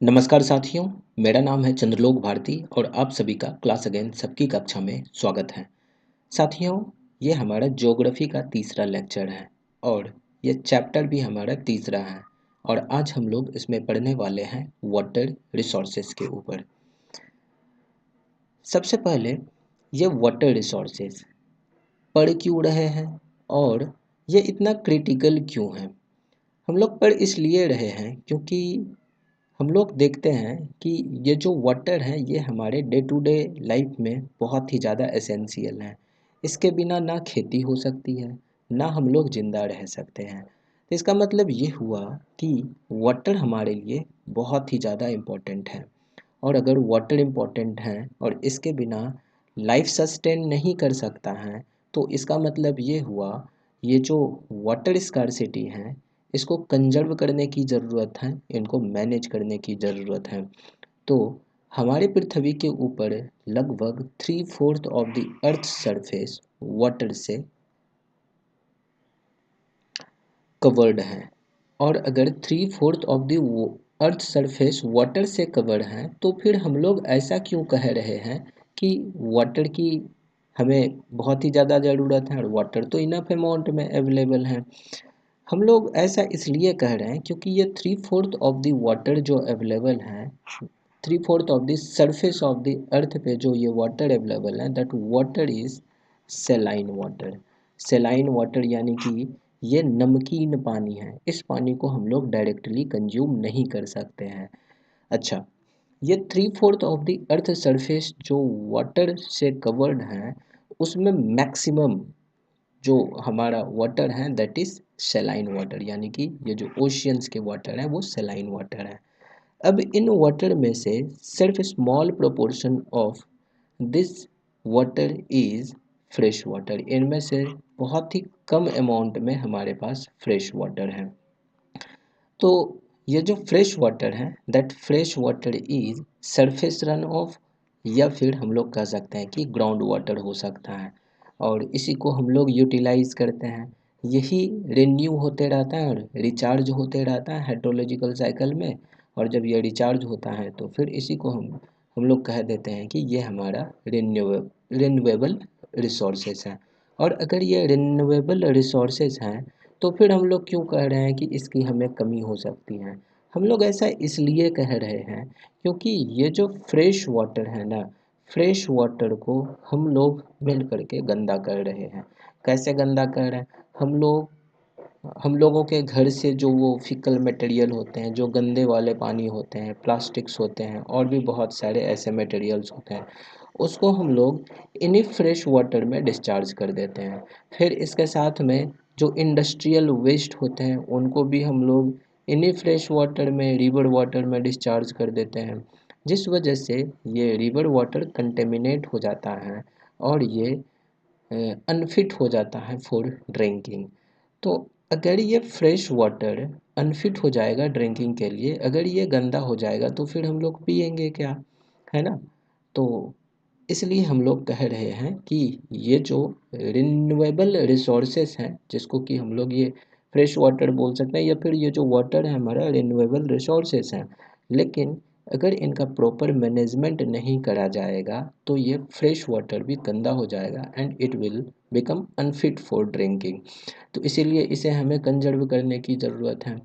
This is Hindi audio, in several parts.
नमस्कार साथियों, मेरा नाम है चंद्रलोक भारती और आप सभी का क्लास अगेन सबकी कक्षा में स्वागत है। साथियों, ये हमारा ज्योग्राफी का तीसरा लेक्चर है और ये चैप्टर भी हमारा तीसरा है और आज हम लोग इसमें पढ़ने वाले हैं वाटर रिसोर्सेज के ऊपर। सबसे पहले ये वाटर रिसोर्सेज पढ़ क्यों रहे हैं और ये इतना क्रिटिकल क्यों है। हम लोग पढ़ इसलिए रहे हैं क्योंकि हम लोग देखते हैं कि ये जो वाटर है ये हमारे डे टू डे लाइफ में बहुत ही ज़्यादा एसेंशियल है। इसके बिना ना खेती हो सकती है, ना हम लोग ज़िंदा रह सकते हैं। तो इसका मतलब ये हुआ कि वाटर हमारे लिए बहुत ही ज़्यादा इम्पोर्टेंट है और अगर वाटर इम्पोर्टेंट है और इसके बिना लाइफ सस्टेन नहीं कर सकता है तो इसका मतलब ये हुआ ये जो वाटर स्कार्सिटी है इसको कंजर्व करने की ज़रूरत है, इनको मैनेज करने की ज़रूरत है। तो हमारे पृथ्वी के ऊपर लगभग 3/4 of the earth surface water से कवर्ड है और अगर 3/4 of the earth surface water से कवर्ड है तो फिर हम लोग ऐसा क्यों कह रहे हैं कि वाटर की हमें बहुत ही ज़्यादा ज़रूरत है और वाटर तो इनफ अमाउंट में अवेलेबल है। हम लोग ऐसा इसलिए कह रहे हैं क्योंकि ये 3/4 ऑफ द वाटर जो अवेलेबल है, 3/4 of the surface of the earth पे जो ये वाटर अवेलेबल है that water is saline water. Saline water यानी कि ये नमकीन पानी है, इस पानी को हम लोग डायरेक्टली कंज्यूम नहीं कर सकते हैं। अच्छा, ये 3/4 ऑफ द अर्थ सरफेस जो वाटर से कवर्ड है उसमें मैक्सिमम जो हमारा वाटर है दैट इज सेलाइन वाटर, यानी कि ये जो ओशियंस के वाटर हैं वो सेलाइन वाटर है। अब इन वाटर में से सिर्फ small proportion of this water is fresh water, इनमें से बहुत ही कम अमाउंट में हमारे पास फ्रेश वाटर है। तो ये जो फ्रेश वाटर है that fresh water is surface run of, या फिर हम लोग कह सकते हैं कि ग्राउंड वाटर हो सकता है और इसी को हम लोग यूटिलाइज करते हैं। यही रिन्यू होते रहता है और रिचार्ज होते रहता है हाइड्रोलॉजिकल साइकिल में, और जब ये रिचार्ज होता है तो फिर इसी को हम लोग कह देते हैं कि ये हमारा रिन्यूएबल रिसोर्सेस है। और अगर ये रिन्यूएबल रिसोर्सेज हैं तो फिर हम लोग क्यों कह रहे हैं कि इसकी हमें कमी हो सकती है। हम लोग ऐसा इसलिए कह रहे हैं क्योंकि ये जो फ्रेश वाटर है ना, फ्रेश वाटर को हम लोग मिल करके गंदा कर रहे हैं। कैसे गंदा कर रहे हैं हम लोगों के घर से जो वो फिकल मटेरियल होते हैं, जो गंदे वाले पानी होते हैं, प्लास्टिक्स होते हैं और भी बहुत सारे ऐसे मटेरियल्स होते हैं, उसको हम लोग इन्हीं फ्रेश वाटर में डिस्चार्ज कर देते हैं। फिर इसके साथ में जो इंडस्ट्रियल वेस्ट होते हैं उनको भी हम लोग इन्हीं फ्रेश वाटर में, रिवर वाटर में डिस्चार्ज कर देते हैं, जिस वजह से ये रिवर वाटर कंटेमिनेट हो जाता है और ये अनफिट हो जाता है फॉर ड्रिंकिंग। तो अगर ये फ्रेश वाटर अनफिट हो जाएगा ड्रिंकिंग के लिए, अगर ये गंदा हो जाएगा तो फिर हम लोग पियेंगे क्या, है ना। तो इसलिए हम लोग कह रहे हैं कि ये जो रिन्यूएबल रिसोर्सेस हैं, जिसको कि हम लोग ये फ्रेश वाटर बोल सकते हैं या फिर ये जो वाटर है हमारा रिन्यूएबल रिसोर्सेस हैं, लेकिन अगर इनका प्रॉपर मैनेजमेंट नहीं करा जाएगा तो ये फ्रेश वाटर भी गंदा हो जाएगा and it will become unfit for drinking. तो इसीलिए इसे हमें कंजर्व करने की ज़रूरत है।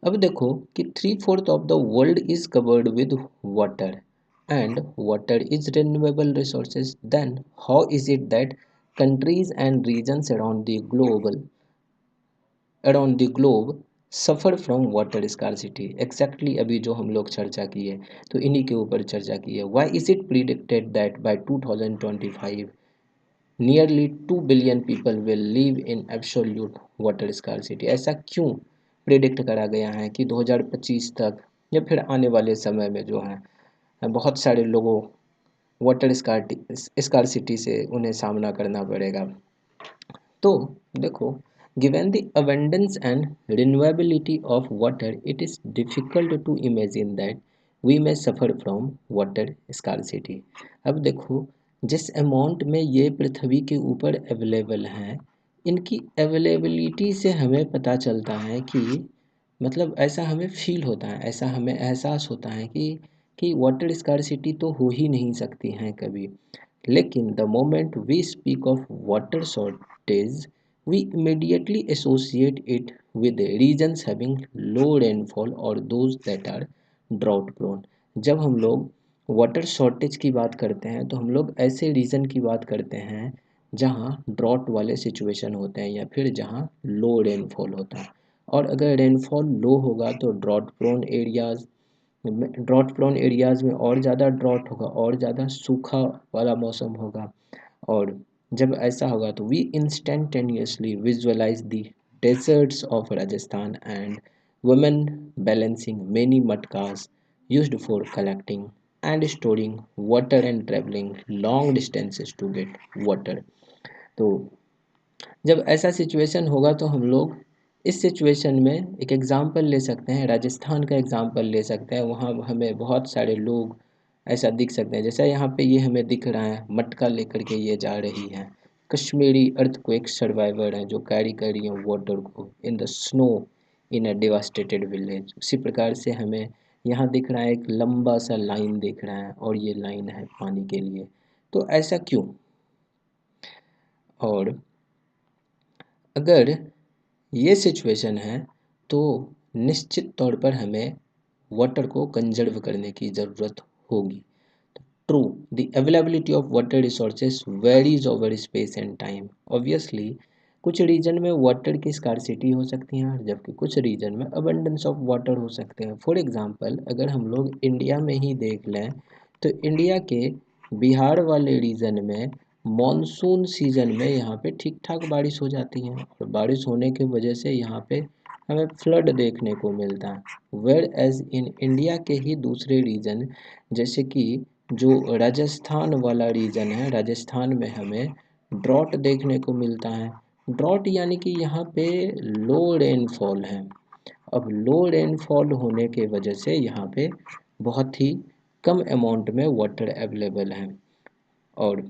अब देखो कि 3/4 of the world is covered with water and water is renewable resources, then how is it that countries and regions around the globe suffer from water scarcity. Exactly अभी जो हम लोग चर्चा की है तो इन्हीं के ऊपर चर्चा की है। Why is it predicted that bye 2025 nearly 2 billion people will live in absolute water scarcity. ऐसा क्यों प्रिडिक्ट करा गया है कि 2025 तक या फिर आने वाले समय में जो है बहुत सारे लोगों वाटर स्कार्सिटी से उन्हें सामना करना पड़ेगा। तो देखो, given the abundance and renewability of water, it is difficult to imagine that we may suffer from water scarcity। अब देखो, जिस अमाउंट में ये पृथ्वी के ऊपर अवेलेबल हैं, इनकी अवेलेबिलिटी से हमें पता चलता है कि मतलब ऐसा हमें फील होता है, ऐसा हमें एहसास होता है कि वाटर स्कार्सिटी तो हो ही नहीं सकती हैं कभी। लेकिन the moment we speak of water shortage we immediately associate it with regions having low rainfall और those that are drought prone. जब हम लोग वाटर शॉर्टेज की बात करते हैं तो हम लोग ऐसे रीजन की बात करते हैं जहाँ ड्रॉट वाले सिचुएशन होते हैं या फिर जहाँ लो रेनफॉल होता है। और अगर रेनफॉल लो होगा तो ड्रॉट प्रोन एरियाज़ में और ज़्यादा ड्रॉट होगा, और ज़्यादा सूखा वाला मौसम होगा। और जब ऐसा होगा तो we instantaneously visualise the deserts of Rajasthan and women balancing many matkas used for collecting and storing water and traveling long distances to get water। तो जब ऐसा सिचुएशन होगा तो हम लोग इस सिचुएशन में एक एग्ज़ाम्पल ले सकते हैं, राजस्थान का एग्ज़ाम्पल ले सकते हैं। वहाँ हमें बहुत सारे लोग ऐसा दिख सकते हैं, जैसा यहाँ पे ये हमें दिख रहा है, मटका लेकर के ये जा रही हैं। कश्मीरी अर्थक्वेक सर्वाइवर हैं जो कैरी कर रही हैं वाटर को in the snow in a devastated village. उसी प्रकार से हमें यहाँ दिख रहा है, एक लंबा सा लाइन दिख रहा है और ये लाइन है पानी के लिए। तो ऐसा क्यों? और अगर ये सिचुएशन है तो निश्चित तौर पर हमें वाटर को कंजर्व करने की ज़रूरत होगी। True, the availability of water resources varies over space and time. Obviously कुछ रीजन में वाटर की स्कार्सिटी हो सकती है जबकि कुछ रीजन में अबंडेंस ऑफ वाटर हो सकते हैं। फॉर एग्जांपल अगर हम लोग इंडिया में ही देख लें तो इंडिया के बिहार वाले रीजन में मॉनसून सीजन में यहाँ पे ठीक ठाक बारिश हो जाती है और बारिश होने की वजह से यहाँ पे हमें फ्लड देखने को मिलता है। वेयर एज इन इंडिया के ही दूसरे रीजन जैसे कि जो राजस्थान वाला रीजन है, राजस्थान में हमें ड्रॉट देखने को मिलता है। ड्रॉट यानी कि यहाँ पे लो रेनफॉल है। अब लो रेनफॉल होने के वजह से यहाँ पे बहुत ही कम अमाउंट में वाटर अवेलेबल है। और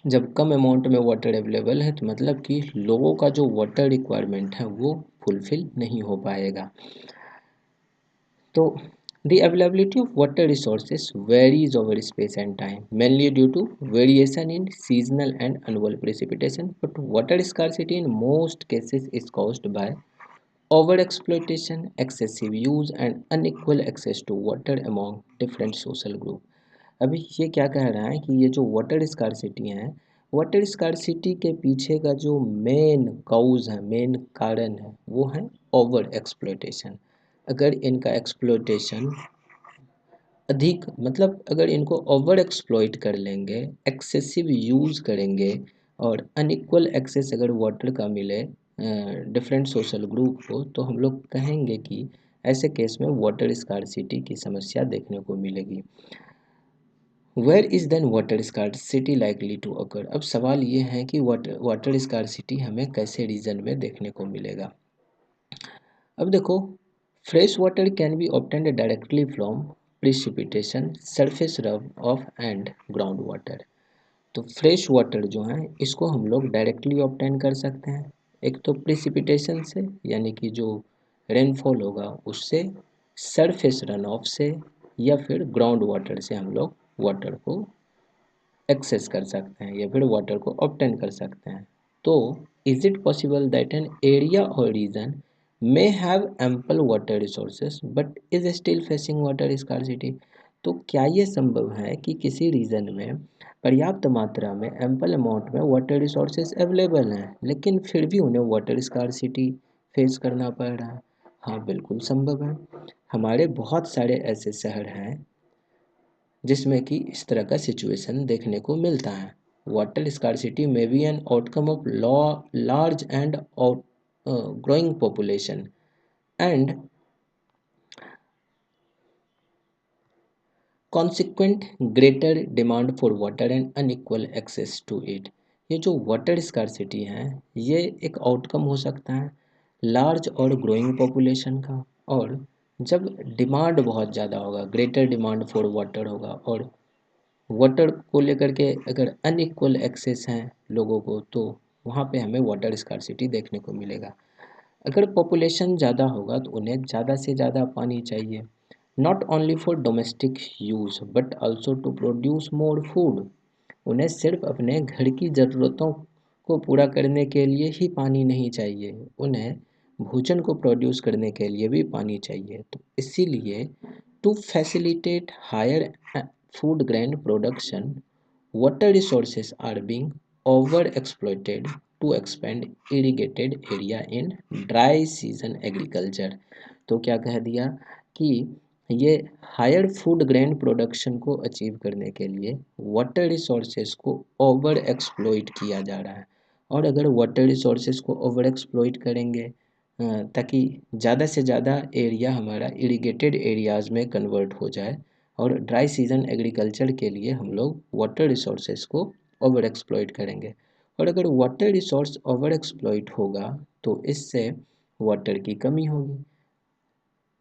जब कम अमाउंट में वाटर अवेलेबल है तो मतलब कि लोगों का जो वाटर रिक्वायरमेंट है वो फुलफिल नहीं हो पाएगा। तो the availability of water resources varies over space and time, mainly due to variation in seasonal and annual precipitation, but water scarcity in most cases is caused by overexploitation, excessive use and unequal access to water among different social group। अभी ये क्या कह रहा है कि ये जो वाटर स्कार्सिटी है, वाटर स्कार्सिटी के पीछे का जो मेन काउज है, मेन कारण है, वो है ओवर एक्सप्लोइटेशन। अगर इनका एक्सप्लोइटेशन अधिक मतलब अगर इनको ओवर एक्सप्लॉइट कर लेंगे, एक्सेसिव यूज़ करेंगे और अनइक्वल एक्सेस अगर वाटर का मिले डिफरेंट सोशल ग्रुप को तो हम लोग कहेंगे कि ऐसे केस में वाटर स्कार्सिटी की समस्या देखने को मिलेगी। Where is then water scarcity likely to occur. अब सवाल ये है कि वाटर स्कार्सिटी हमें कैसे रीजन में देखने को मिलेगा। अब देखो, fresh water can be obtained directly from precipitation, surface rub off and ground water. तो फ्रेश वाटर जो है इसको हम लोग डायरेक्टली ऑब्टेन कर सकते हैं, एक तो प्रिसिपिटेशन से यानी कि जो रेनफॉल होगा उससे, सरफेस रन ऑफ से, या फिर ग्राउंड वाटर से हम लोग वाटर को एक्सेस कर सकते हैं या फिर वाटर को ऑब्टेन कर सकते हैं। तो is it possible that an area और region may have ample water resources but is still facing water scarcity. तो क्या ये संभव है कि किसी रीजन में पर्याप्त मात्रा में एम्पल अमाउंट में वाटर रिसोर्सेज अवेलेबल हैं लेकिन फिर भी उन्हें वाटर स्कार्सिटी फेस करना पड़ रहा है? हाँ, बिल्कुल संभव है। हमारे बहुत सारे ऐसे शहर हैं जिसमें कि इस तरह का सिचुएशन देखने को मिलता है। Water scarcity may be an outcome of law large and growing population and consequent greater demand for water and unequal access to it. ये जो वाटर स्कार्सिटी है ये एक आउटकम हो सकता है लार्ज और ग्रोइंग पॉपुलेशन का। और जब डिमांड बहुत ज़्यादा होगा, ग्रेटर डिमांड फॉर वाटर होगा और वाटर को लेकर के अगर अनइक्वल एक्सेस हैं लोगों को तो वहाँ पे हमें वाटर स्कार्सिटी देखने को मिलेगा। अगर पॉपुलेशन ज़्यादा होगा तो उन्हें ज़्यादा से ज़्यादा पानी चाहिए, not only for domestic use but also to produce more food. उन्हें सिर्फ अपने घर की ज़रूरतों को पूरा करने के लिए ही पानी नहीं चाहिए, उन्हें भोजन को प्रोड्यूस करने के लिए भी पानी चाहिए। तो इसीलिए to facilitate higher food grain production, water resources are being overexploited to expand irrigated area in dry season agriculture। तो क्या कह दिया कि ये हायर फूड ग्रेन प्रोडक्शन को अचीव करने के लिए वाटर रिसोर्सेज को ओवर एक्सप्लॉइट किया जा रहा है। और अगर वाटर रिसोर्सेज को ओवर एक्सप्लॉइट करेंगे ताकि ज़्यादा से ज़्यादा एरिया हमारा इरिगेटेड एरियाज़ में कन्वर्ट हो जाए, और ड्राई सीजन एग्रीकल्चर के लिए हम लोग वाटर रिसोर्सेज को ओवर एक्सप्लॉइट करेंगे। और अगर वाटर रिसोर्स ओवर एक्सप्लॉइट होगा तो इससे वाटर की कमी होगी।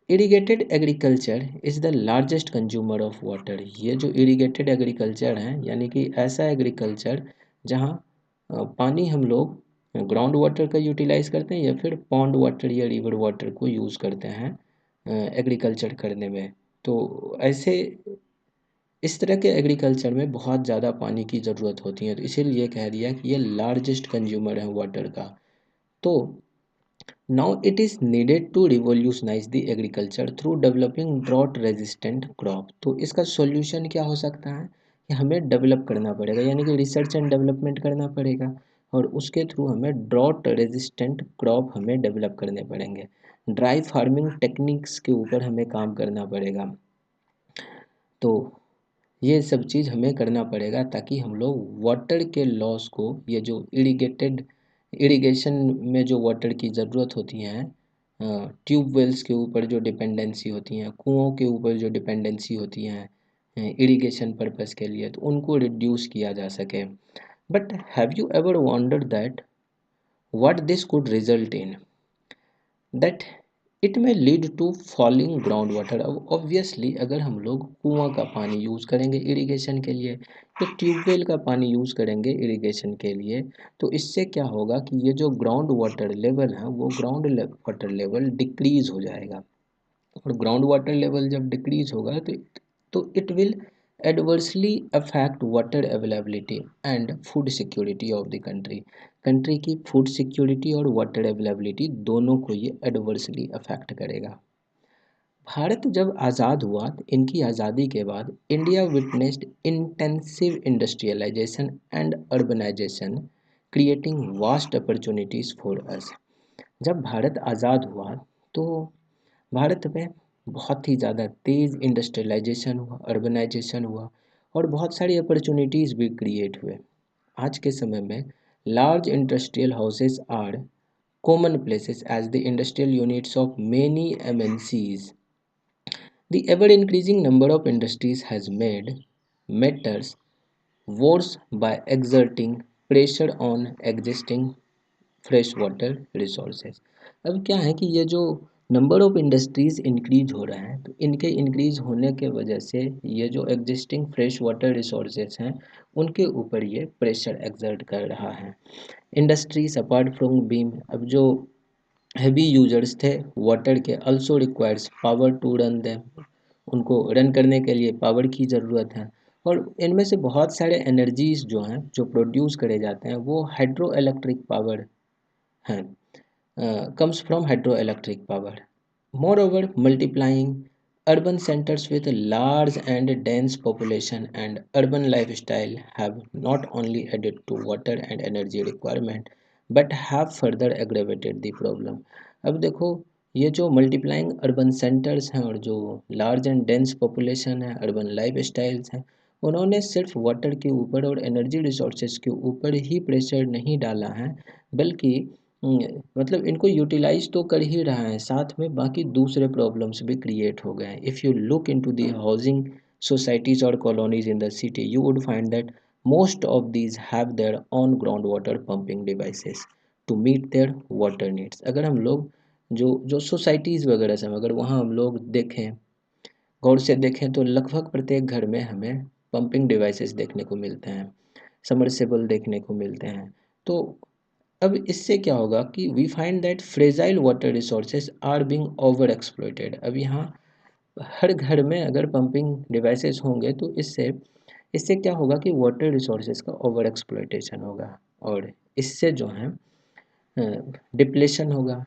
Irrigated agriculture is the largest consumer of water. ये जो इरिगेटेड एग्रीकल्चर हैं यानी कि ऐसा एग्रीकल्चर जहाँ पानी हम लोग ग्राउंड वाटर का यूटिलाइज़ करते हैं या फिर पॉन्ड वाटर या रिवर वाटर को यूज़ करते हैं एग्रीकल्चर करने में। तो ऐसे इस तरह के एग्रीकल्चर में बहुत ज़्यादा पानी की ज़रूरत होती है, तो इसीलिए कह दिया कि ये लार्जेस्ट कंज्यूमर है वाटर का। तो now it is needed to revolutionise the agriculture through developing drought resistant crop. तो इसका सॉल्यूशन क्या हो सकता है कि हमें डेवलप करना पड़ेगा, यानी कि रिसर्च एंड डेवलपमेंट करना पड़ेगा, और उसके थ्रू हमें ड्रॉट रेजिस्टेंट क्रॉप हमें डेवलप करने पड़ेंगे। ड्राई फार्मिंग टेक्निक्स के ऊपर हमें काम करना पड़ेगा। तो ये सब चीज़ हमें करना पड़ेगा ताकि हम लोग वाटर के लॉस को, ये जो इरिगेशन में जो वाटर की ज़रूरत होती हैं, ट्यूबवेल्स के ऊपर जो डिपेंडेंसी होती हैं, कुओं के ऊपर जो डिपेंडेंसी होती हैं इरिगेशन पर्पस के लिए, तो उनको रिड्यूस किया जा सके। But have you ever wondered that what this could result in, that it may lead to falling ground water. अब ऑब्वियसली अगर हम लोग कुआं का पानी यूज़ करेंगे इरिगेशन के लिए, तो ट्यूबवेल का पानी यूज़ करेंगे इरिगेशन के लिए, तो इससे क्या होगा कि ये जो ग्राउंड वाटर लेवल है वो ग्राउंड वाटर लेवल डिक्रीज़ हो जाएगा। और ग्राउंड वाटर लेवल जब डिक्रीज़ होगा तो it will adversely affect water availability and food security of the country. Country की फूड सिक्योरिटी और वाटर अवेलेबिलिटी दोनों को ये एडवर्सली अफेक्ट करेगा। भारत जब आज़ाद हुआ तो इनकी आज़ादी के बाद India witnessed intensive industrialisation and urbanisation, creating vast opportunities for us. जब भारत आज़ाद हुआ तो भारत में बहुत ही ज़्यादा तेज़ इंडस्ट्रियलाइजेशन हुआ, अर्बनाइजेशन हुआ, और बहुत सारी अपॉर्चुनिटीज़ भी क्रिएट हुए। आज के समय में large industrial houses are common places as the industrial units of many MNCs. The ever increasing number of industries has made matters worse by exerting pressure on existing fresh water resources. अब क्या है कि ये जो नंबर ऑफ़ इंडस्ट्रीज़ इंक्रीज हो रहे हैं, तो इनके इंक्रीज होने के वजह से ये जो एग्जिस्टिंग फ्रेश वाटर रिसोर्सेज हैं उनके ऊपर ये प्रेशर एक्सर्ट कर रहा है। इंडस्ट्रीज अपार्ट फ्रॉम बीम, अब जो हेवी यूजर्स थे वाटर के, also requires power to run them, उनको रन करने के लिए पावर की ज़रूरत है। और इनमें से बहुत सारे एनर्जीज़ जो हैं जो प्रोड्यूस करे जाते हैं वो हाइड्रो इलेक्ट्रिक पावर हैं, comes from hydroelectric power. Moreover, multiplying urban centers with a large and dense population and urban lifestyle have not only added to water and energy requirement but have further aggravated the problem। अब देखो ये जो मल्टीप्लाइंग अर्बन सेंटर्स हैं और जो लार्ज एंड डेंस पॉपुलेशन है, अर्बन लाइफ स्टाइल्स हैं, उन्होंने सिर्फ वाटर के ऊपर और एनर्जी रिसोर्सेज के ऊपर ही प्रेशर नहीं डाला है, बल्कि मतलब इनको यूटिलाइज तो कर ही रहा है, साथ में बाकी दूसरे प्रॉब्लम्स भी क्रिएट हो गए हैं। If you look into the housing societies और colonies in the city you would find that most of these have their own ground water pumping devices to meet their water needs. अगर हम लोग जो जो सोसाइटीज़ वगैरह से अगर वहाँ हम लोग देखें, गौर से देखें, तो लगभग प्रत्येक घर में हमें पंपिंग डिवाइसेस देखने को मिलते हैं, समरसेबल देखने को मिलते हैं। तो अब इससे क्या होगा कि we find that fragile water resources are being over exploited. अब यहाँ हर घर में अगर पंपिंग डिवाइसेस होंगे तो इससे इससे क्या होगा कि वाटर रिसोर्सेज का ओवर एक्सप्लॉइटेशन होगा, और इससे जो है डिप्लेशन होगा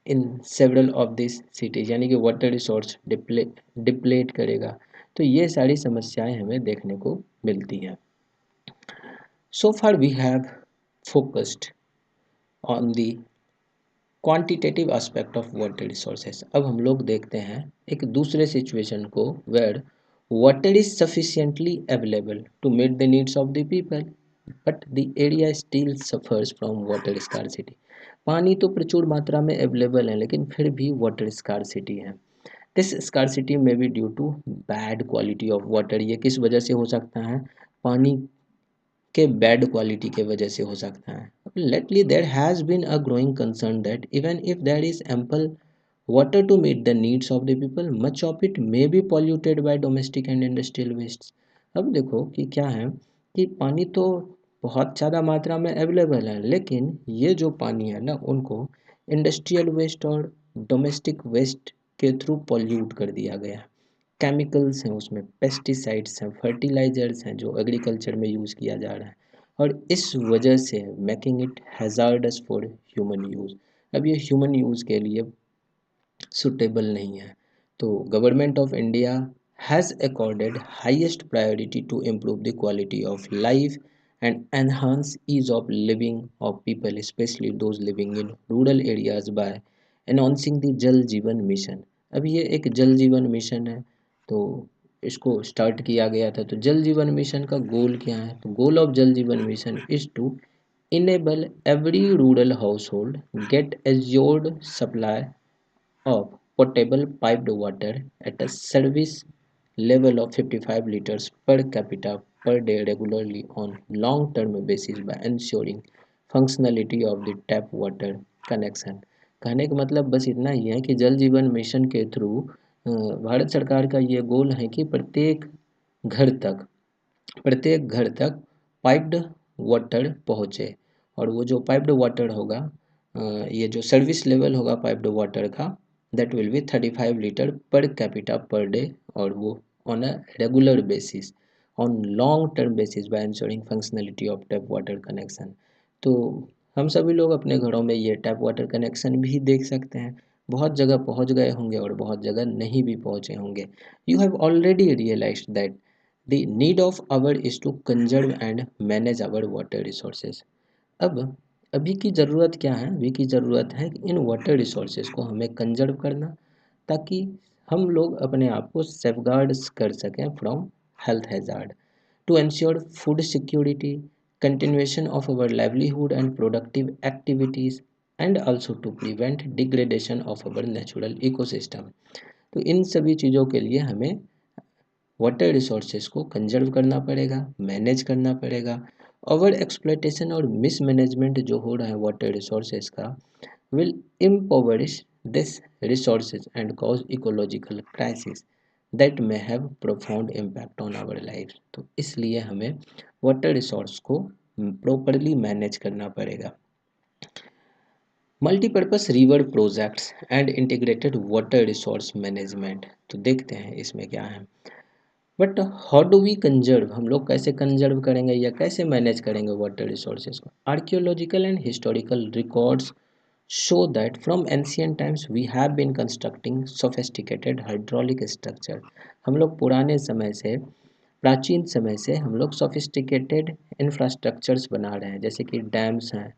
in several of this cities, यानी कि वाटर रिसोर्स डिप्लेट करेगा। तो ये सारी समस्याएं हमें देखने को मिलती हैं। So far we have focused on the quantitative aspect of water resources. अब हम लोग देखते हैं एक दूसरे सिचुएशन को where water is sufficiently available to meet the needs of the people but the area still suffers from water scarcity. पानी तो प्रचुर मात्रा में अवेलेबल है लेकिन फिर भी वाटर स्कार्सिटी है। This scarcity may be due to bad quality of water. ये किस वजह से हो सकता है? पानी के बैड क्वालिटी के वजह से हो सकता है। Lately there has been a growing concern that even if there is ample water to meet the needs of the people, much of it may be polluted by domestic and industrial wastes। अब देखो कि क्या है कि पानी तो बहुत ज़्यादा मात्रा में अवेलेबल है, लेकिन ये जो पानी है ना उनको इंडस्ट्रियल वेस्ट और डोमेस्टिक वेस्ट के थ्रू पॉल्यूट कर दिया गया है। केमिकल्स हैं उसमें, पेस्टिसाइड्स हैं, फर्टिलाइजर्स हैं जो एग्रीकल्चर में यूज़ किया जा रहा है, और इस वजह से making it hazardous for human use. अब ये ह्यूमन यूज़ के लिए सुटेबल नहीं है। तो government of India has accorded highest priority to improve the quality of life and enhance ease of living of people specially those living in rural areas by announcing the Jal Jeevan mission. अब ये एक जल जीवन मिशन है, तो इसको स्टार्ट किया गया था। तो जल जीवन मिशन का गोल क्या है? तो गोल of Jal Jeevan mission is to enable every rural household get assured supply of potable piped water at a service level of 55 liters per capita per day regularly on long term basis by ensuring functionality of the tap water connection। कहने का मतलब बस इतना ही है कि जल जीवन मिशन के थ्रू भारत सरकार का ये गोल है कि घर तक प्रत्येक घर तक पाइप्ड वाटर पहुँचे, और वो जो पाइप्ड वाटर होगा, ये जो सर्विस लेवल होगा पाइप्ड वाटर का, that will be 35 litre per capita per day, और वो on a regular basis on long term basis by ensuring functionality of tap water connection. तो हम सभी लोग अपने घरों में ये टैप वाटर कनेक्शन भी देख सकते हैं। बहुत जगह पहुंच गए होंगे और बहुत जगह नहीं भी पहुंचे होंगे। You have already realised that The need of our is to conserve and manage our water resources। अब अभी की ज़रूरत क्या है? अभी की ज़रूरत है कि इन वाटर रिसोर्सेज को हमें कंजर्व करना, ताकि हम लोग अपने आप को सेफगार्ड्स कर सकें from health hazard, to ensure food security, continuation of our livelihood and productive activities, and also to prevent degradation of our natural ecosystem. तो इन सभी चीज़ों के लिए हमें वाटर रिसोर्सेज को कंजर्व करना पड़ेगा, मैनेज करना पड़ेगा। ओवर एक्सप्लॉयटेशन और मिसमैनेजमेंट जो हो रहा है वाटर रिसोर्सेज का will impoverish this resources and cause ecological crisis that may have profound impact on our life. तो इसलिए हमें वाटर रिसोर्स को प्रॉपरली मैनेज करना पड़ेगा। Multipurpose river projects and integrated water resource management, तो देखते हैं इसमें क्या है। But how do we conserve? हम लोग कैसे कंजर्व करेंगे या कैसे मैनेज करेंगे वाटर रिसोर्सेज को? Archaeological and historical records show that from ancient times we have been constructing sophisticated hydraulic structure. हम लोग पुराने समय से, प्राचीन समय से हम लोग सोफिस्टिकेटेड इंफ्रास्ट्रक्चर्स बना रहे हैं, जैसे कि डैम्स हैं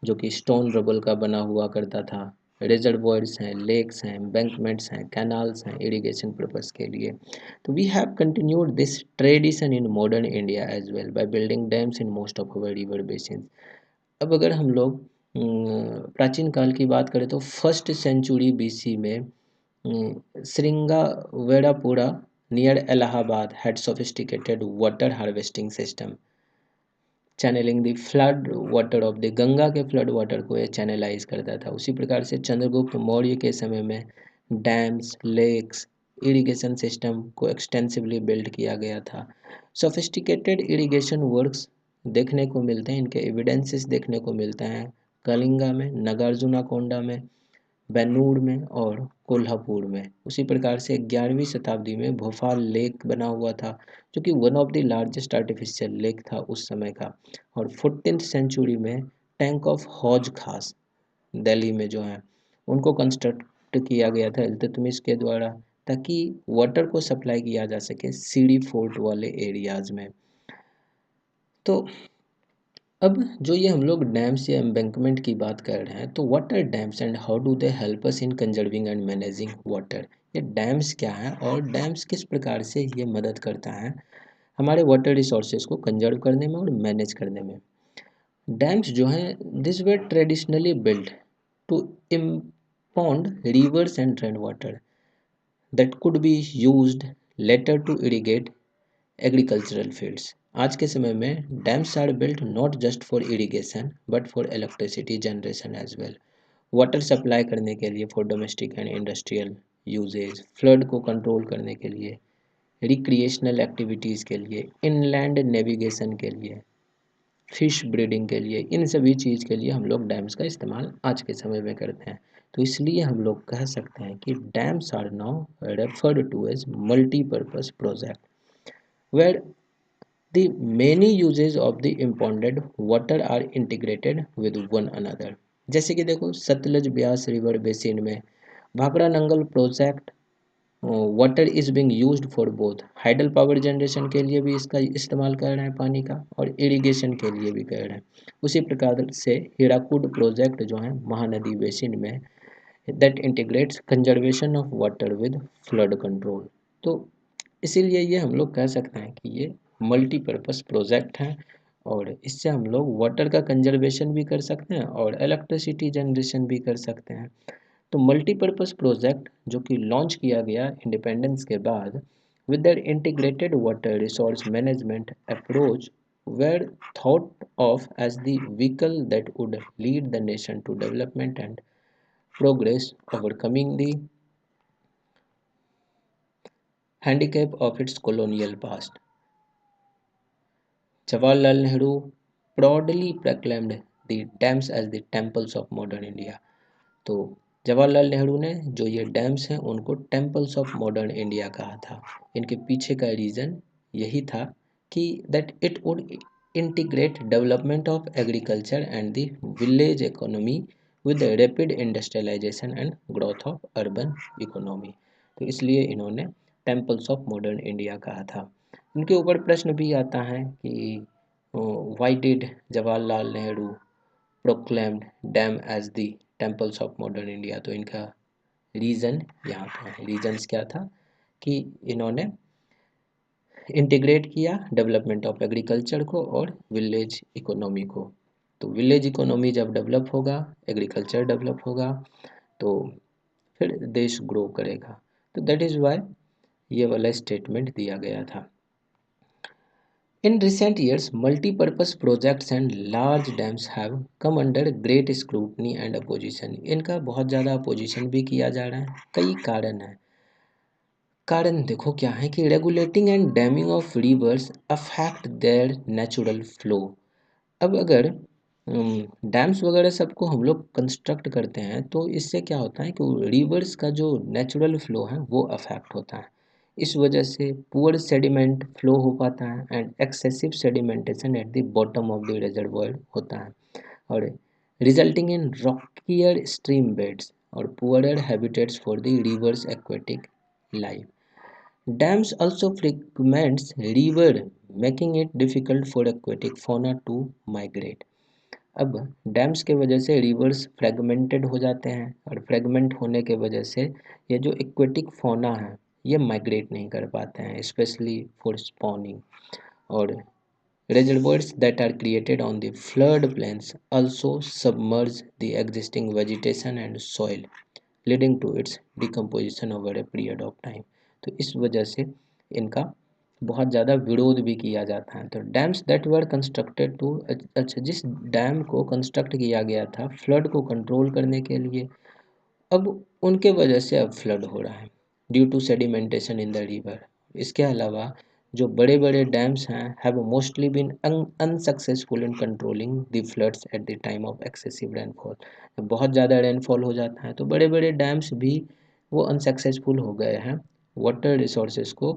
जो कि स्टोन रबल का बना हुआ करता था, रिजर्वॉयर्स हैं, लेक्स हैं, एम्बैंकमेंट्स हैं, कैनाल्स हैं इरिगेशन पर्पस के लिए। तो we have continued this tradition in modern India as well by building dams in most of our river basin. अब अगर हम लोग प्राचीन काल की बात करें तो फर्स्ट सेंचुरी बीसी में Sringaverapura near Allahabad had sophisticated water harvesting system channelling the flood water of the Ganga के फ्लड वाटर को ये चैनलाइज करता था। उसी प्रकार से चंद्रगुप्त मौर्य के समय में डैम्स, लेक्स, इरिगेशन सिस्टम को एक्सटेंसिवली बिल्ड किया गया था। सोफिस्टिकेटेड इरिगेशन वर्क्स देखने को मिलते हैं, इनके एविडेंसेस देखने को मिलते हैं कलिंगा में, नागार्जुनाकोंडा में, बेन्नूर में और कोल्हापुर में। उसी प्रकार से 11वीं शताब्दी में भोपाल लेक बना हुआ था, जो कि one of the largest artificial lake था उस समय का। और 14th सेंचुरी में टैंक ऑफ हौज खास दिल्ली में जो है उनको कंस्ट्रक्ट किया गया था इल्तुतमिश के द्वारा, ताकि वाटर को सप्लाई किया जा सके सीढ़ी फोर्ट वाले एरियाज में। तो अब जो ये हम लोग डैम्स या एम्बैंकमेंट की बात कर रहे हैं, तो what are dams and how do they help us in conserving and managing water. ये डैम्स क्या है और डैम्स किस प्रकार से ये मदद करता है हमारे वाटर रिसोर्सेज को कंजर्व करने में और मैनेज करने में। डैम्स जो हैं this were traditionally built to impound rivers and rainwater that could be used later to irrigate agricultural fields। आज के समय में dams are built not just for irrigation but for electricity generation as well. Water supply करने के लिए for domestic and industrial usages, flood को कंट्रोल करने के लिए, रिक्रिएशनल एक्टिविटीज़ के लिए, इनलैंड नेविगेशन के लिए, फिश ब्रीडिंग के लिए, इन सभी चीज़ के लिए हम लोग डैम्स का इस्तेमाल आज के समय में करते हैं। तो इसलिए हम लोग कह सकते हैं कि dams are now referred to as multipurpose project where the many uses of the impounded water are integrated with one another। जैसे कि देखो सतलज ब्यास रिवर बेसिन में Bhakra Nangal project water is being used for both hydel power generation के लिए भी इसका इस्तेमाल कर रहे हैं पानी का, और इरिगेशन के लिए भी कर रहे हैं। उसी प्रकार से हीराकुड प्रोजेक्ट जो है महानदी बेसिन में that integrates conservation of water with flood control. तो इसीलिए ये हम लोग कह सकते हैं कि ये मल्टीपर्पज़ प्रोजेक्ट हैं, और इससे हम लोग वाटर का कंजर्वेशन भी कर सकते हैं और इलेक्ट्रिसिटी जनरेशन भी कर सकते हैं। तो मल्टीपर्पज़ प्रोजेक्ट जो कि लॉन्च किया गया इंडिपेंडेंस के बाद with that integrated water resource management approach were thought of as the vehicle that would lead the nation to development and progress, overcoming the handicap of its colonial past। Jawaharlal Nehru proudly proclaimed the dams as the temples of modern India। तो जवाहरलाल नेहरू ने जो ये डैम्स हैं उनको टेम्पल्स ऑफ मॉडर्न इंडिया कहा था। इनके पीछे का रीज़न यही था कि that it would integrate development of agriculture and the village economy with rapid industrialisation and growth of urban economy. तो इसलिए इन्होंने टेम्पल्स ऑफ मॉडर्न इंडिया कहा था। इनके ऊपर प्रश्न भी आता है कि why did Jawaharlal Nehru proclaimed dam as the temples of modern India. तो इनका रीज़न यहाँ पर है। रीजन्स क्या था कि इन्होंने इंटीग्रेट किया डेवलपमेंट ऑफ एग्रीकल्चर को और विलेज इकोनॉमी को। तो विलेज इकोनॉमी जब डेवलप होगा, एग्रीकल्चर डेवलप होगा, तो फिर देश ग्रो करेगा। तो दैट इज़ वाई ये वाला स्टेटमेंट दिया गया था। In recent years, multi-purpose projects and large dams have come under great scrutiny and opposition। इनका बहुत ज़्यादा अपोजिशन भी किया जा रहा है। कई कारण हैं। कारण देखो क्या है कि regulating and damming of reverse affect there natural flow. अब अगर डैम्स वगैरह सबको हम लोग कंस्ट्रक्ट करते हैं तो इससे क्या होता है कि रिवर्स का जो नेचुरल फ्लो है वो अफेक्ट होता है। इस वजह से पुअर सेडिमेंट फ्लो हो पाता है and excessive sedimentation at the bottom of the reservoir होता है, और रिजल्टिंग इन रॉकियर स्ट्रीम बेड्स और poorer habitats for the reverse aquatic life. Dams also fragments river, making it difficult for aquatic fauna to migrate। अब डैम्स के वजह से रिवर्स फ्रेगमेंटेड हो जाते हैं, और फ्रेगमेंट होने के वजह से ये जो एक्वेटिक फौना है ये माइग्रेट नहीं कर पाते हैं, स्पेशली फॉर स्पॉनिंग। और reservoirs that are created on the flood plains also submerge the existing vegetation and soil, leading to its decomposition over a period of time। तो इस वजह से इनका बहुत ज़्यादा विरोध भी किया जाता है। तो dams that were constructed to, अच्छा जिस डैम को कंस्ट्रक्ट किया गया था फ्लड को कंट्रोल करने के लिए, अब उनके वजह से अब फ्लड हो रहा है due to sedimentation in the river. इसके अलावा जो बड़े बड़े डैम्स हैं have mostly been unsuccessful in controlling the floods at the time of excessive rainfall. जब बहुत ज़्यादा रेनफॉल हो जाता है तो बड़े बड़े डैम्स भी वो अनसक्सेसफुल हो गए हैं वाटर रिसोर्सेज को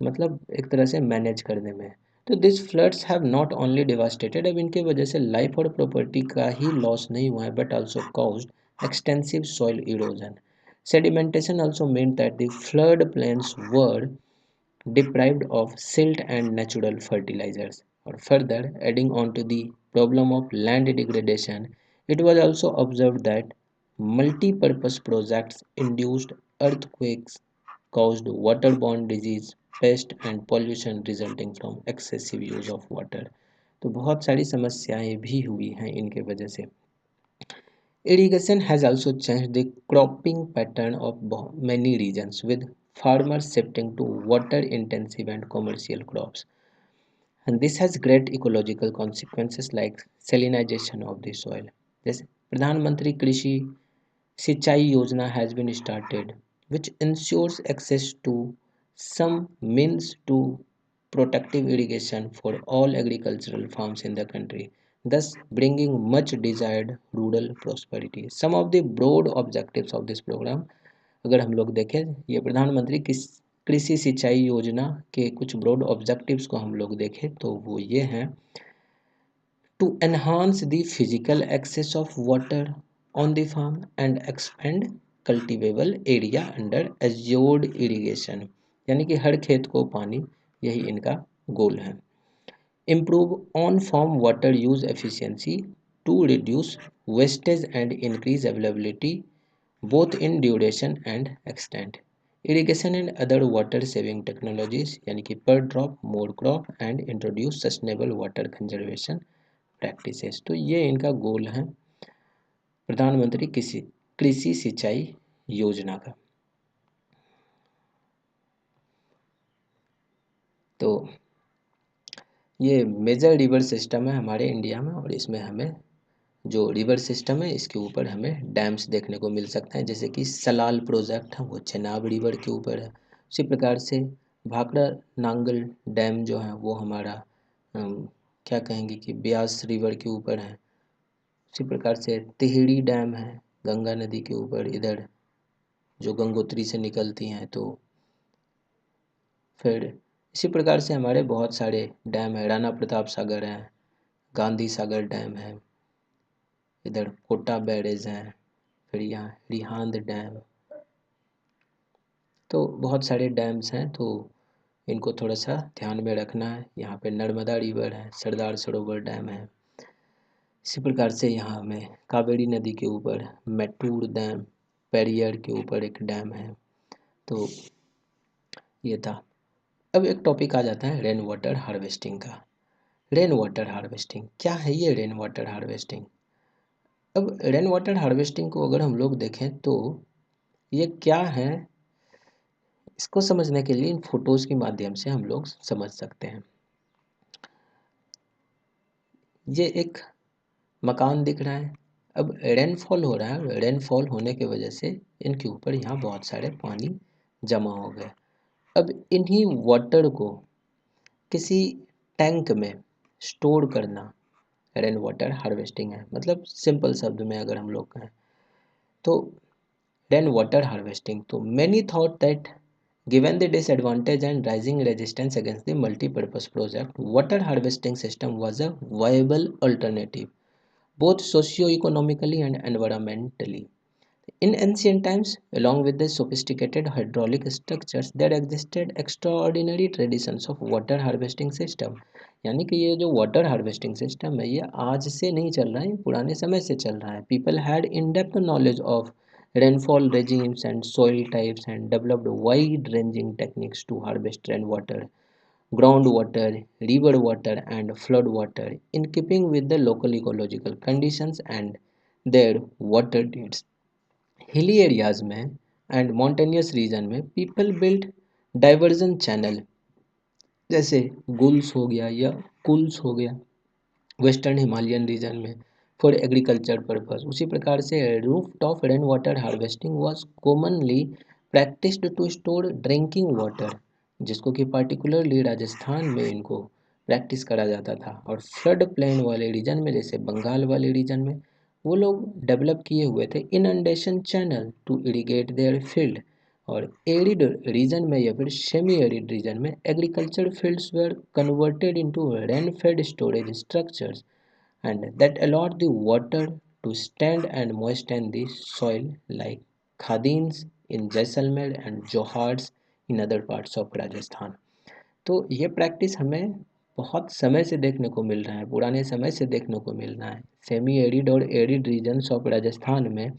मतलब एक तरह से मैनेज करने में। तो this floods have not only devastated, अब इनके वजह से लाइफ और प्रॉपर्टी का ही लॉस नहीं हुआ है but also caused extensive soil erosion. Sedimentation also meant that the flood plains were deprived of silt and natural fertilizers. Or further, adding on to the problem of land degradation, it was also observed that multi-purpose projects induced earthquakes, caused waterborne disease, pest and pollution resulting from excessive use of water. तो बहुत सारी समस्याएं भी हुई हैं इनके वजह से। Irrigation has also changed the cropping pattern of many regions, with farmers shifting to water intensive and commercial crops. And this has great ecological consequences like salinization of the soil. This Pradhan Mantri Krishi Sichai Yojana has been started, which ensures access to some means to protective irrigation for all agricultural farms in the country, thus bringing much desired rural prosperity. Some of the broad objectives of this program, अगर हम लोग देखें ये प्रधानमंत्री कृषि सिंचाई योजना के कुछ ब्रॉड ऑब्जेक्टिव्स को हम लोग देखें तो वो ये हैं: to enhance the physical access of water on the farm and expand cultivable area under assured irrigation, यानी कि हर खेत को पानी, यही इनका गोल है। improve on farm water use efficiency to reduce wastage and increase availability both in duration and extent. Irrigation and other water saving technologies यानी कि per drop more crop and introduce sustainable water conservation practices. तो ये इनका गोल है प्रधानमंत्री कृषि कृषि सिंचाई योजना का। तो ये मेजर रिवर सिस्टम है हमारे इंडिया में और इसमें हमें जो रिवर सिस्टम है इसके ऊपर हमें डैम्स देखने को मिल सकते हैं, जैसे कि सलाल प्रोजेक्ट है वो चेनाब रिवर के ऊपर है। उसी प्रकार से भाखड़ा नांगल डैम जो है वो हमारा क्या कहेंगे कि ब्यास रिवर के ऊपर है। उसी प्रकार से तिहेड़ी डैम है गंगा नदी के ऊपर, इधर जो गंगोत्री से निकलती हैं। तो फिर इसी प्रकार से हमारे बहुत सारे डैम है, राणा प्रताप सागर है, गांधी सागर डैम है, इधर कोटा बैरेज है, फिर यहाँ रिहांद डैम। तो बहुत सारे डैम्स हैं तो इनको थोड़ा सा ध्यान में रखना है। यहाँ पे नर्मदा रिवर है, सरदार सरोवर डैम है। इसी प्रकार से यहाँ में कावेरी नदी के ऊपर मैटूर डैम, पेरियर के ऊपर एक डैम है। तो ये था। अब एक टॉपिक आ जाता है रेन वाटर हार्वेस्टिंग का। रेन वाटर हार्वेस्टिंग क्या है? ये रेन वाटर हार्वेस्टिंग, अब रेन वाटर हार्वेस्टिंग को अगर हम लोग देखें तो ये क्या है, इसको समझने के लिए इन फोटोज़ के माध्यम से हम लोग समझ सकते हैं। ये एक मकान दिख रहा है, अब रेनफॉल हो रहा है, रेनफॉल होने की वजह से इनके ऊपर यहाँ बहुत सारे पानी जमा हो गए। अब इन्हीं वाटर को किसी टैंक में स्टोर करना रेन वाटर हार्वेस्टिंग है। मतलब सिंपल शब्द में अगर हम लोग कहें तो रेन वाटर हार्वेस्टिंग, तो many thought that given the disadvantage and rising resistance against the multi-purpose project, water harvesting system was a viable alternative both socio-economically and environmentally. In ancient times, along with the sophisticated hydraulic structures, there existed extraordinary traditions of water harvesting system। यानी कि ये जो वाटर हार्वेस्टिंग सिस्टम है ये आज से नहीं चल रहा है, ये पुराने समय से चल रहा है। People had in depth knowledge of rainfall regimes and soil types and developed wide ranging techniques to harvest rainwater, groundwater, river water and flood water in keeping with the local ecological conditions and their water needs। Hilly areas में एंड माउंटेनियस रीजन में पीपल बिल्ड डाइवर्जन चैनल, जैसे गुल्स हो गया या कुल्स हो गया वेस्टर्न हिमालयन रीजन में फॉर एग्रीकल्चर पर्पस। उसी प्रकार से roof top rain water harvesting was commonly practised to store drinking water जिसको कि पार्टिकुलरली राजस्थान में इनको प्रैक्टिस करा जाता था। और फ्लड प्लेन वाले रीजन में, जैसे बंगाल वाले रीजन में, वो लोग डेवलप किए हुए थे inundation channel to irrigate their field. और एरिड रीजन में या फिर सेमी एरिड रीजन में agriculture fields were converted into rain fed storage structures and that allowed the water to stand and moisten the soil, like Khadins in Jaisalmer and Johars in other parts of Rajasthan। तो ये प्रैक्टिस हमें बहुत समय से देखने को मिल रहा है, पुराने समय से देखने को मिल रहा है। सेमी एरिड और एरिड रीजन्स ऑफ राजस्थान में,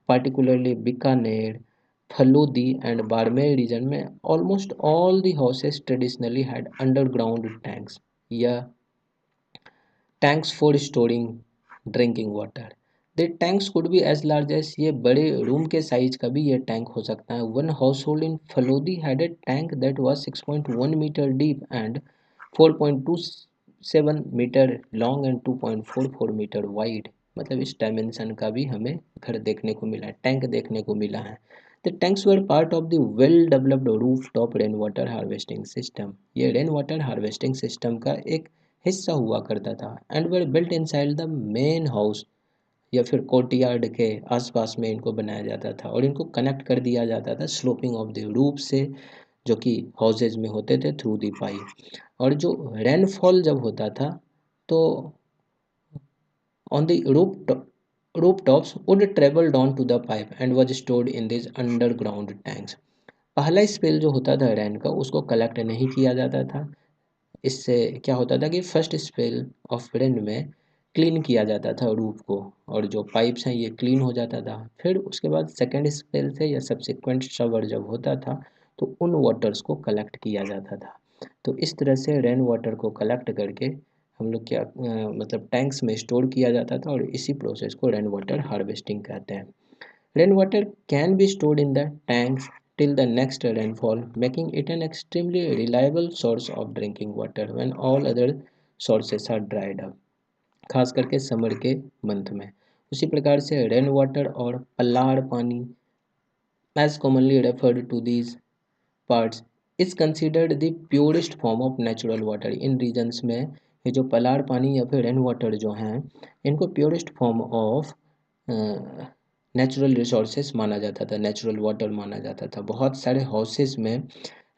particularly Bikaner, Phalodi and Barmer region में, almost all the houses traditionally had underground tanks या tanks for storing drinking water. The tanks could be as large as, ये बड़े रूम के साइज का भी ये टैंक हो सकता है। One house hold in Phalodi had a tank that was 6.1 metre deep and 4.27 metre long and 2.44 metre wide. मतलब इस डायमेंशन का भी हमें घर देखने को मिला है, टैंक देखने को मिला है। The tanks were part of the well developed roof top rain water harvesting system. ये रेन वाटर हार्वेस्टिंग सिस्टम का एक हिस्सा हुआ करता था। And were built inside the main house या फिर कोर्टयार्ड के आसपास में इनको बनाया जाता था, और इनको कनेक्ट कर दिया जाता था स्लोपिंग ऑफ द रूफ से, जो कि हाउसेज में होते थे, थ्रू द पाइप। और जो रेनफॉल जब होता था तो on the rooftops would travel down to the pipe and was stored in these underground tanks। पहला स्पेल जो होता था रैन का, उसको कलेक्ट नहीं किया जाता था। इससे क्या होता था कि फर्स्ट स्पेल ऑफ रेन में क्लीन किया जाता था रूफ को, और जो पाइप्स हैं ये क्लीन हो जाता था। फिर उसके बाद सेकेंड स्पेल से या सब्सिक्वेंट शवर जब होता था तो उन वाटर्स को कलेक्ट किया जाता था। तो इस तरह से रेन वाटर को कलेक्ट करके हम लोग क्या मतलब टैंक्स में स्टोर किया जाता था, और इसी प्रोसेस को रेन वाटर हार्वेस्टिंग कहते हैं। Rain water can be stored in the tanks till the next rainfall, making it an extremely reliable source of drinking water when all other sources are dried up, खास करके समर के मंथ में। उसी प्रकार से रेन वाटर और पल्लाड़ पानी, as commonly referred to these parts, is considered the purest form of natural water। इन रीजन्स में ये जो पलाड़ पानी या फिर रेन वाटर जो हैं, इनको purest form of natural resources माना जाता था, नेचुरल वाटर माना जाता था। बहुत सारे हाउसेस में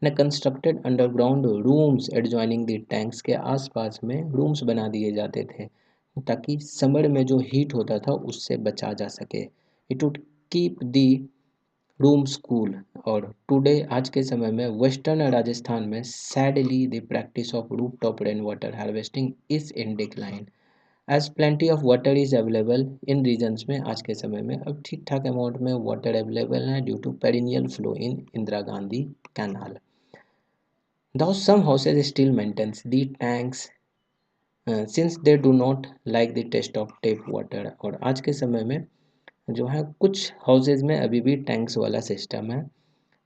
न constructed underground rooms adjoining the tanks के आसपास में रूम्स बना दिए जाते थे, ताकि समर में जो हीट होता था उससे बचा जा सके। It would keep the room cool. और टुडे, आज के समय में वेस्टर्न राजस्थान में sadly the practice of roof top rain water harvesting is in decline, as plenty of water is available in regions में। आज के समय में अब ठीक ठाक अमाउंट में वाटर अवेलेबल है due to perennial flow in Indira Gandhi canal. Though some houses still maintains the tanks since they do not like the taste of tap water। और आज के समय में जो है कुछ हाउसेज में अभी भी टैंक्स वाला सिस्टम है।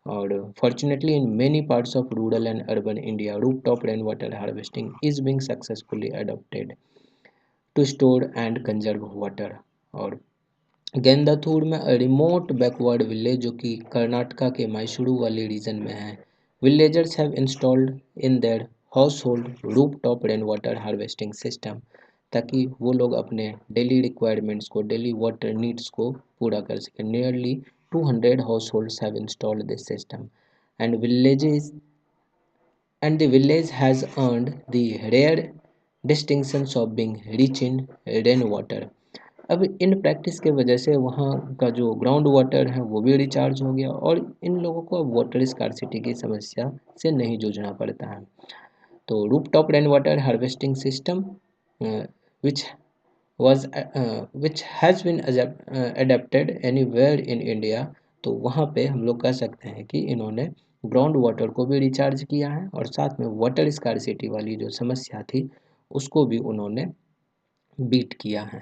और fortunately in many parts of rural and urban India roof top rain water harvesting is being successfully adopted to store and conserve water. और गेंदाथूर में रिमोट बैकवर्ड विलेज, जो कि कर्नाटका के मैसूरू वाले रीजन में है, villagers have installed in their house hold roof top rain water harvesting system, ताकि वो लोग अपने डेली रिक्वायरमेंट्स को, डेली वाटर नीड्स को पूरा कर सकें। Nearly 200 house holds have installed this system and villages and the village has earned the rare distinctions of being rich in rainwater। अब इन प्रैक्टिस के वजह से वहाँ का जो ग्राउंड वाटर है वो भी रिचार्ज हो गया, और इन लोगों को अब वाटर स्कार्सिटी की समस्या से नहीं जूझना पड़ता है। तो roof top rain water harvesting system which which has been adapted anywhere in India। तो वहाँ पे हम लोग कह सकते हैं कि इन्होंने ग्राउंड वाटर को भी रिचार्ज किया है, और साथ में वाटर स्कार्सिटी वाली जो समस्या थी उसको भी उन्होंने बीट किया है।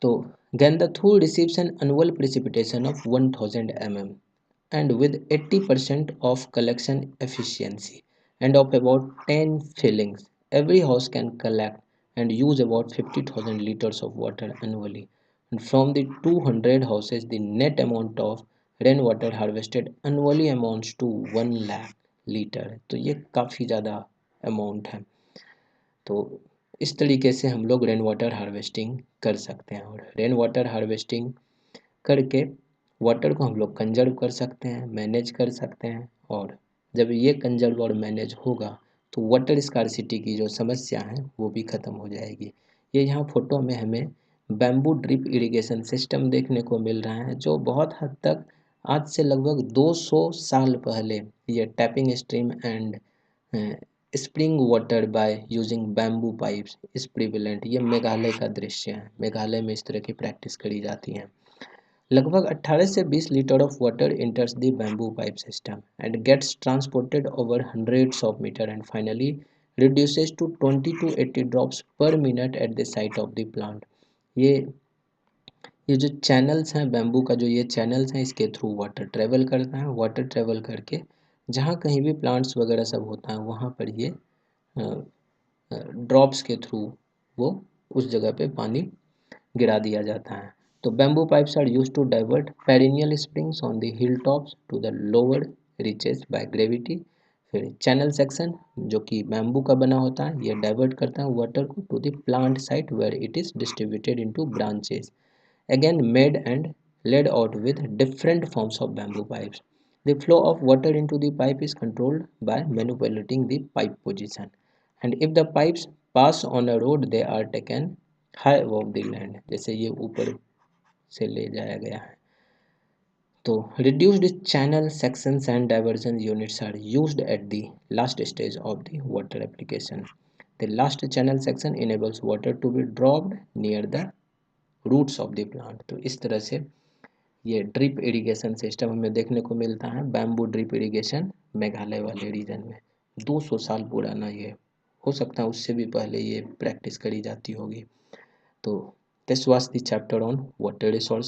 तो Gandathur receives an annual precipitation of 1000 mm and with 80% of collection efficiency and of about 10 fillings, every house can collect and use about 50,000 liters of water annually। And from the 200 houses, the net amount of rainwater harvested annually amounts to 1 lakh litre, तो ये काफ़ी ज़्यादा अमाउंट है। तो इस तरीके से हम लोग रेन वाटर हार्वेस्टिंग कर सकते हैं, और रेन वाटर हार्वेस्टिंग करके वाटर को हम लोग कंजर्व कर सकते हैं, मैनेज कर सकते हैं। और जब ये कंजर्व और मैनेज होगा तो वाटर स्कार्सिटी की जो समस्या है वो भी ख़त्म हो जाएगी। ये यहाँ फोटो में हमें बैम्बू ड्रिप इरिगेशन सिस्टम देखने को मिल रहा है, जो बहुत हद तक आज से लगभग 200 साल पहले ये tapping stream and spring water by using bamboo pipes इस प्रिविलेंट, ये मेघालय का दृश्य है। मेघालय में इस तरह की प्रैक्टिस करी जाती है। लगभग 18 से 20 litre of water enters the bamboo pipe system and gets transported over hundreds of meters and finally reduces to 20 to 80 drops per minute at the site of the plant. ये ये जो चैनल्स हैं बैम्बू का, जो ये चैनल्स हैं, इसके थ्रू वाटर ट्रेवल करता है। वाटर ट्रेवल करके जहाँ कहीं भी प्लांट्स वगैरह सब होता है वहाँ पर ये ड्रॉप्स के थ्रू वो उस जगह पे पानी गिरा दिया जाता है। तो bamboo pipes are use to divert perennial springs on the hill tops to the lower reaches by gravity. फिर चैनल सेक्शन जो कि बैम्बू का बना होता है, ये डाइवर्ट करता है वाटर को to the plant site where it is distributed into branches again made and laid out with different forms of bamboo pipes. The flow of water into the pipe is controlled by manipulating the pipe position, and if the pipes pass on a road they are taken high above the land, जैसे ये ऊपर से ले जाया गया है। तो reduced channel sections and diversion units are used at the last stage of the water application. The last channel section enables water to be dropped near the roots of the plant. तो इस तरह से ये ड्रिप इरिगेशन सिस्टम हमें देखने को मिलता है, बैम्बू ड्रिप इरिगेशन मेघालय वाले रीजन में। 200 साल पुराना ये, हो सकता है उससे भी पहले ये प्रैक्टिस करी जाती होगी। तो this was the chapter on water resource.